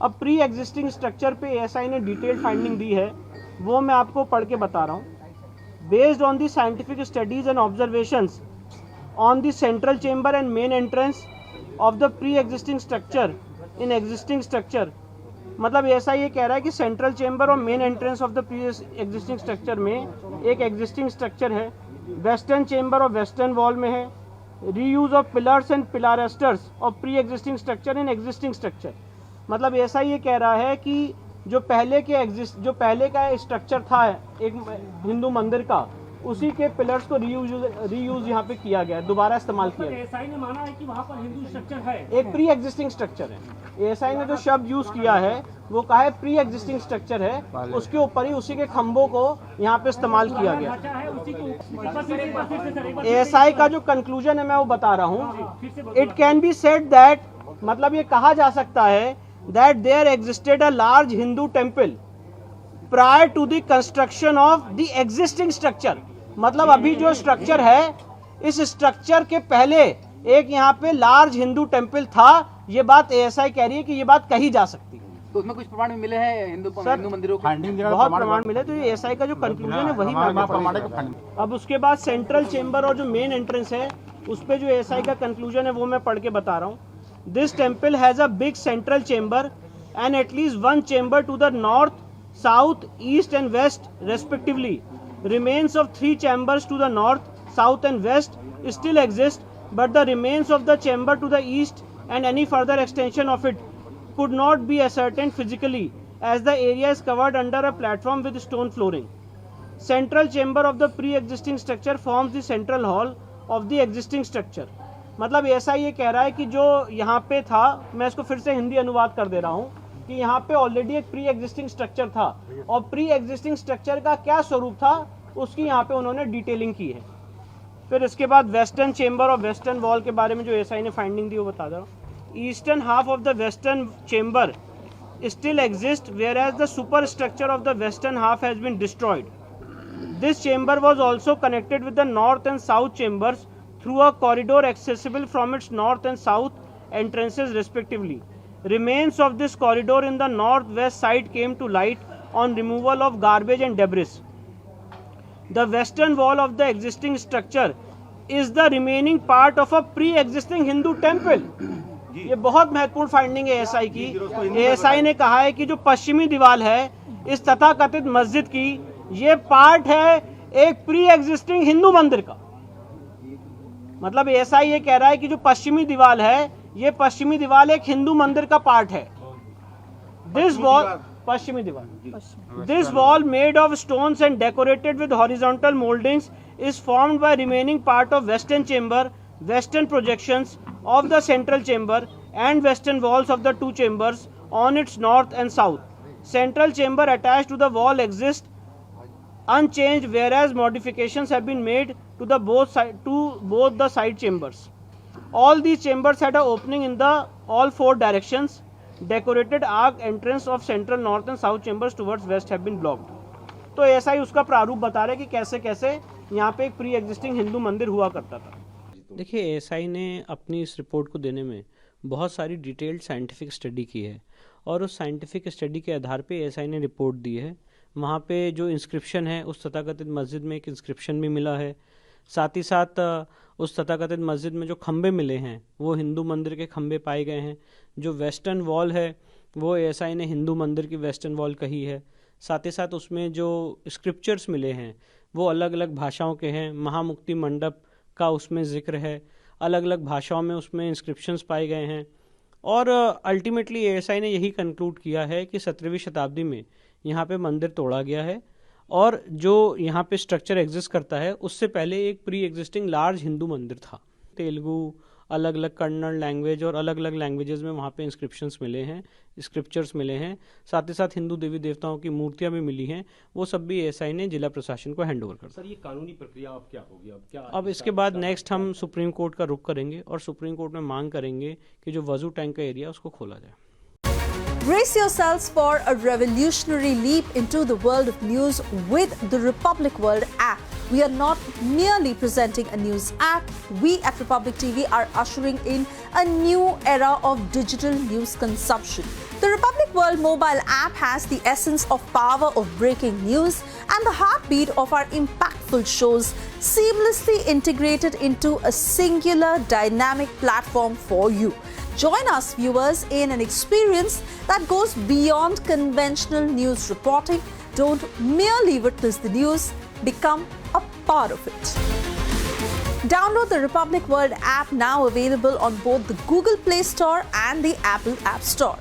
अब pre existing structure पे ASI ने डिटेल्ड फाइंडिंग दी है, वो मैं आपको पढ़ के बता रहा हूँ। Based on the scientific studies and observations on the central chamber and main entrance of the pre existing structure in existing structure, मतलब ऐसा ये कह रहा है कि सेंट्रल चेंबर और main entrance of the pre existing structure में एक एग्जिस्टिंग स्ट्रक्चर है, वेस्टर्न चेंबर और वेस्टर्न वॉल में है, reuse of pillars and pilasters of pre existing structure in existing structure. मतलब ऐसा ये कह रहा है कि जो पहले का स्ट्रक्चर था एक हिंदू मंदिर का, उसी के पिलर्स को रीयूज यहाँ पे किया गया, दोबारा इस्तेमाल किया गया। एएसआई ने माना है कि वहाँ पर हिंदू स्ट्रक्चर है, एक प्री एग्जिस्टिंग स्ट्रक्चर है। एएसआई ने जो शब्द यूज किया है वो कहा है प्री एग्जिस्टिंग स्ट्रक्चर है, उसके ऊपर ही उसी के खंभों को यहाँ पे इस्तेमाल किया गया। एएसआई का जो कंक्लूजन है मैं वो बता रहा हूँ। It can be said that, मतलब ये कहा जा सकता है that there existed a large Hindu temple prior to the construction of the existing structure. मतलब अभी जो स्ट्रक्चर है, इस स्ट्रक्चर के पहले एक यहाँ पे लार्ज हिंदू टेम्पल था। ये बात एएसआई कह रही है कि ये बात कही जा सकती है। तो उसमें कुछ प्रमाण मिले हैं हिंदू मंदिरों के? बहुत प्रमाण मिले। तो ये एएसआई का जो कंक्लूजन है वही मैं अब उसके बाद सेंट्रल चेंबर और जो मेन एंट्रेंस है उस पे जो एएसआई का कंक्लूजन है वो मैं पढ़ के बता रहा हूँ। This temple has a big central chamber and at least one chamber to the north, south, east and west respectively. Remains of 3 chambers to the north, south and west still exist, but the remains of the chamber to the east and any further extension of it could not be ascertained physically as the area is covered under a platform with stone flooring. Central chamber of the pre-existing structure forms the central hall of the existing structure. मतलब ऐसा ये कह रहा है कि जो यहाँ पे था, मैं इसको फिर से हिंदी अनुवाद कर दे रहा हूँ कि यहाँ पे ऑलरेडी एक प्री एग्जिस्टिंग स्ट्रक्चर था और प्री एग्जिस्टिंग स्ट्रक्चर का क्या स्वरूप था उसकी यहाँ पे उन्होंने डिटेलिंग की है। फिर इसके बाद वेस्टर्न चेंबर और वेस्टर्न वॉल के बारे में जो एएसआई ने फाइंडिंग दी वो बता रहा हूँ। Eastern half of the western chamber still exist whereas the super structure of the western half has been destroyed. This chamber was also connected with the north and south chambers through a corridor accessible from its north and south entrances respectively. Remains of this corridor in the northwest side came to light on removal of garbage and debris. The western wall of the existing structure is the remaining part of a pre-existing Hindu temple. ये बहुत महत्वपूर्ण finding है ASI की। ASI ने कहा है कि जो पश्चिमी दीवार है इस तथाकथित मस्जिद की, ये पार्ट है एक प्री एग्जिस्टिंग हिंदू मंदिर का। मतलब एएसआई ये कह रहा है कि जो पश्चिमी दीवार है, ये पश्चिमी दीवार एक हिंदू मंदिर का पार्ट है। दिस वॉल, पश्चिमी दीवार, this wall made of stones and decorated with horizontal mouldings is formed by remaining part of western chamber, western projections of the central chamber and western walls of the two chambers on its north and south. Central chamber attached to the wall exist unchanged, whereas modifications have been made to both the side chambers. All these chambers had an opening in all 4 directions. Decorated arc entrance of central north and south chambers towards west have been blocked. तो ऐसा ही उसका प्रारूप बता रहे कि कैसे कैसे यहाँ पे एक प्री एग्जिस्टिंग हिंदू मंदिर हुआ करता था। देखिए, एएसआई ने अपनी इस रिपोर्ट को देने में बहुत सारी डिटेल्ड साइंटिफिक स्टडी की है और उस साइंटिफिक स्टडी के आधार पे एएसआई ने रिपोर्ट दी है। वहाँ पे जो इंस्क्रिप्शन है, उस तथाकथित मस्जिद में एक इंस्क्रिप्शन भी मिला है। साथ ही साथ उस तथाकथित मस्जिद में जो खंबे मिले हैं वो हिंदू मंदिर के खंबे पाए गए हैं। जो वेस्टर्न वॉल है वो एएसआई ने हिंदू मंदिर की वेस्टर्न वॉल कही है। साथ ही साथ उसमें जो स्क्रिप्चर्स मिले हैं वो अलग अलग भाषाओं के हैं। महामुक्ति मंडप का उसमें जिक्र है, अलग अलग भाषाओं में उसमें इंस्क्रिप्शंस पाए गए हैं। और अल्टीमेटली एएसआई ने यही कंक्लूड किया है कि 17वीं शताब्दी में यहाँ पे मंदिर तोड़ा गया है और जो यहाँ पे स्ट्रक्चर एग्जिस्ट करता है उससे पहले एक प्री एग्जिस्टिंग लार्ज हिंदू मंदिर था। तेलुगु, अलग अलग कन्नड़ लैंग्वेज और अलग अलग लैंग्वेजेस में वहाँ पे इंस्क्रिप्शंस मिले हैं, स्क्रिप्चर्स मिले हैं। साथ ही साथ हिंदू देवी देवताओं की मूर्तियाँ भी मिली हैं। वो सब भी एएसआई ने जिला प्रशासन को हैंड ओवर कर दिया। सर, ये कानूनी प्रक्रिया अब क्या होगी? अब इसके बाद नेक्स्ट हम सुप्रीम कोर्ट का रुख करेंगे और सुप्रीम कोर्ट में मांग करेंगे कि जो वजू टैंक का एरिया उसको खोला जाए। Brace yourselves for a revolutionary leap into the world of news with the Republic World app. We are not merely presenting a news app. We at Republic TV are ushering in a new era of digital news consumption. The Republic World mobile app has the essence of power of breaking news and the heartbeat of our impactful shows seamlessly integrated into a singular dynamic platform for you. Join us, viewers, in an experience that goes beyond conventional news reporting. Don't merely witness the news, become a part of it. Download the Republic World app, now available on both the Google Play Store and the Apple App Store.